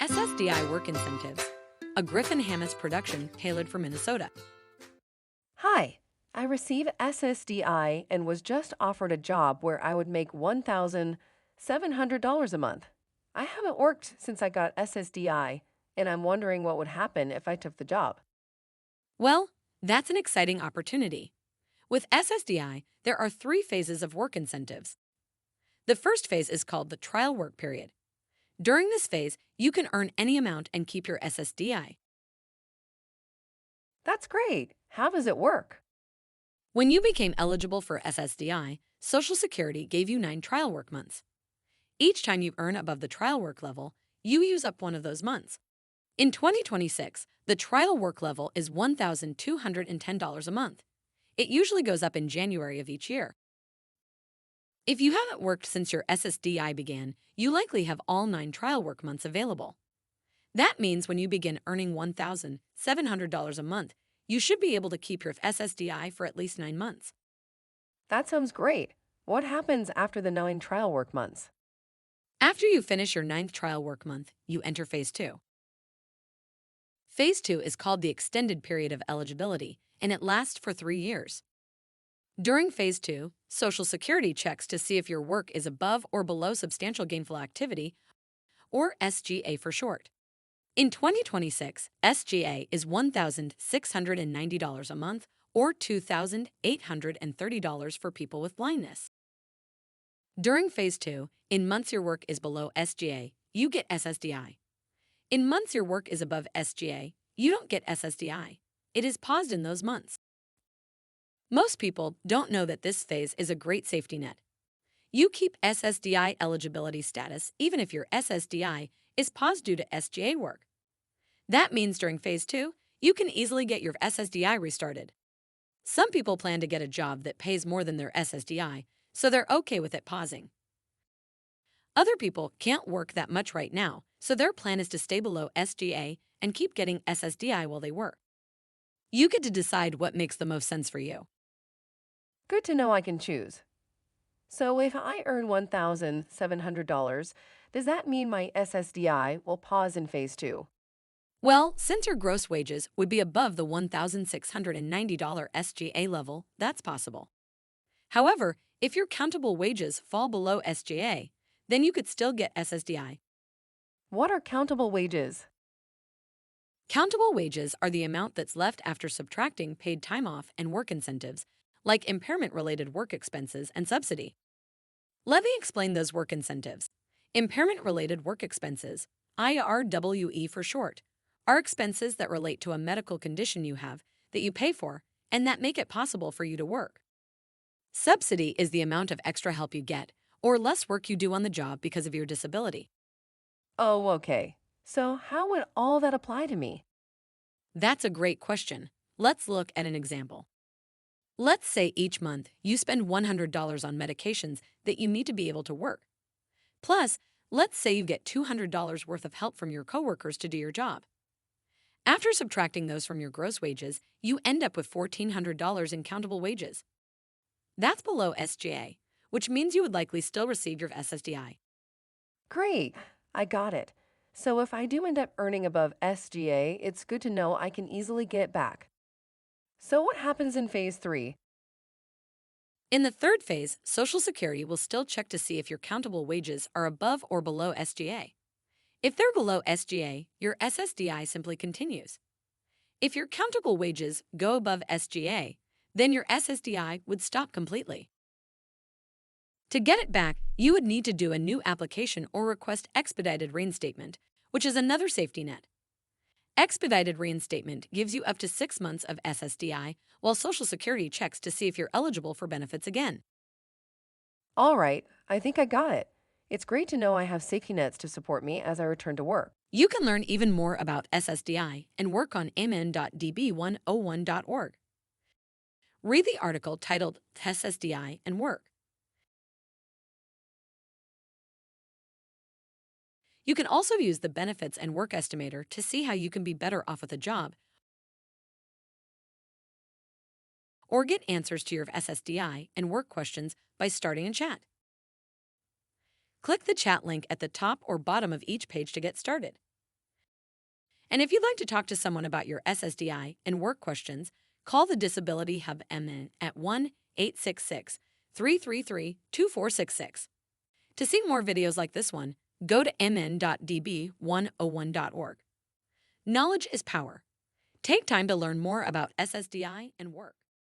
SSDI Work Incentives, a Griffin Hammis production tailored for Minnesota. Hi, I received SSDI and was just offered a job where I would make $1,700 a month. I haven't worked since I got SSDI, and I'm wondering what would happen if I took the job. Well, that's an exciting opportunity. With SSDI, there are 3 phases of work incentives. The first phase is called the trial work period. During this phase, you can earn any amount and keep your SSDI. That's great. How does it work? When you became eligible for SSDI, Social Security gave you 9 trial work months. Each time you earn above the trial work level, you use up one of those months. In 2026, the trial work level is $1,210 a month. It usually goes up in January of each year. If you haven't worked since your SSDI began, you likely have all 9 trial work months available. That means when you begin earning $1,700 a month, you should be able to keep your SSDI for at least 9 months. That sounds great. What happens after the 9 trial work months? After you finish your 9th trial work month, you enter Phase 2. Phase 2 is called the extended period of eligibility, and it lasts for 3 years. During Phase 2, Social Security checks to see if your work is above or below substantial gainful activity, or SGA for short. In 2026, SGA is $1,690 a month or $2,830 for people with blindness. During Phase 2, in months your work is below SGA, you get SSDI. In months your work is above SGA, you don't get SSDI. It is paused in those months. Most people don't know that this phase is a great safety net. You keep SSDI eligibility status even if your SSDI is paused due to SGA work. That means during Phase 2, you can easily get your SSDI restarted. Some people plan to get a job that pays more than their SSDI, so they're okay with it pausing. Other people can't work that much right now, so their plan is to stay below SGA and keep getting SSDI while they work. You get to decide what makes the most sense for you. Good to know I can choose. So if I earn $1,700, does that mean my SSDI will pause in Phase 2? Well, since your gross wages would be above the $1,690 SGA level, that's possible. However, if your countable wages fall below SGA, then you could still get SSDI. What are countable wages? Countable wages are the amount that's left after subtracting paid time off and work incentives, like impairment-related work expenses and subsidy. Let me explain those work incentives. Impairment-related work expenses, IRWE for short, are expenses that relate to a medical condition you have that you pay for and that make it possible for you to work. Subsidy is the amount of extra help you get or less work you do on the job because of your disability. Oh, okay. So how would all that apply to me? That's a great question. Let's look at an example. Let's say each month you spend $100 on medications that you need to be able to work. Plus, let's say you get $200 worth of help from your coworkers to do your job. After subtracting those from your gross wages, you end up with $1,400 in countable wages. That's below SGA, which means you would likely still receive your SSDI. Great, I got it. So if I do end up earning above SGA, it's good to know I can easily get it back. So what happens in Phase 3? In the third phase, Social Security will still check to see if your countable wages are above or below SGA. If they're below SGA, your SSDI simply continues. If your countable wages go above SGA, then your SSDI would stop completely. To get it back, you would need to do a new application or request expedited reinstatement, which is another safety net. Expedited reinstatement gives you up to 6 months of SSDI, while Social Security checks to see if you're eligible for benefits again. All right, I think I got it. It's great to know I have safety nets to support me as I return to work. You can learn even more about SSDI and work on amen.db101.org. Read the article titled SSDI and Work. You can also use the Benefits and Work Estimator to see how you can be better off with a job or get answers to your SSDI and work questions by starting a chat. Click the chat link at the top or bottom of each page to get started. And if you'd like to talk to someone about your SSDI and work questions, call the Disability Hub MN at 1-866 333 2466. To see more videos like this one, go to mn.db101.org. Knowledge is power. Take time to learn more about SSDI and work.